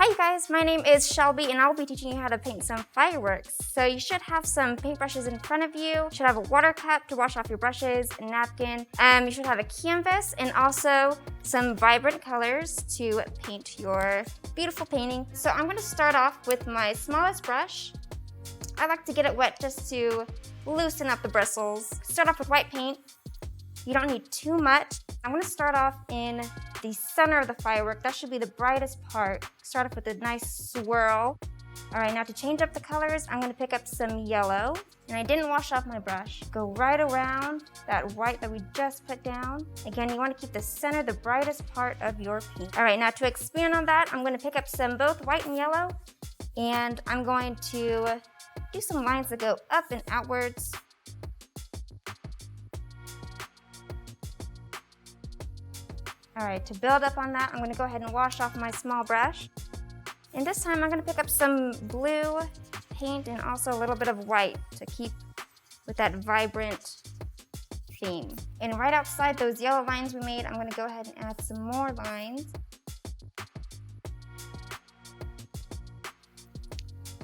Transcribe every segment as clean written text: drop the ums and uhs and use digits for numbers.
Hi you guys, my name is Shelby and I'll be teaching you how to paint some fireworks. So you should have some paintbrushes in front of you. You should have a water cap to wash off your brushes, a napkin. You should have a canvas and also some vibrant colors to paint your beautiful painting. So I'm going to start off with my smallest brush. I like to get it wet just to loosen up the bristles. Start off with white paint. You don't need too much. I'm going to start off in the center of the firework. That should be the brightest part. Start off with a nice swirl. All right, now to change up the colors, I'm going to pick up some yellow. And I didn't wash off my brush. Go right around that white that we just put down. Again, you want to keep the center the brightest part of your paint. All right, now to expand on that, I'm going to pick up some both white and yellow. And I'm going to do some lines that go up and outwards. All right, to build up on that, I'm gonna go ahead and wash off my small brush. And this time I'm gonna pick up some blue paint and also a little bit of white to keep with that vibrant theme. And right outside those yellow lines we made, I'm gonna go ahead and add some more lines.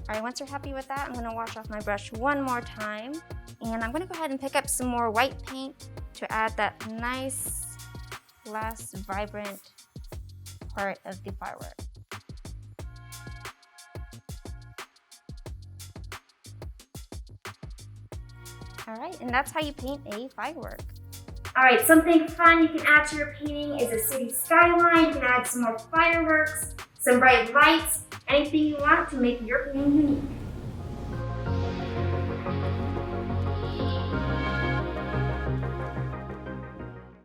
All right, once you're happy with that, I'm gonna wash off my brush one more time. And I'm gonna go ahead and pick up some more white paint to add that nice last vibrant part of the firework. All right, and that's how you paint a firework. All right, something fun you can add to your painting is a city skyline. You can add some more fireworks, some bright lights, anything you want to make your painting unique.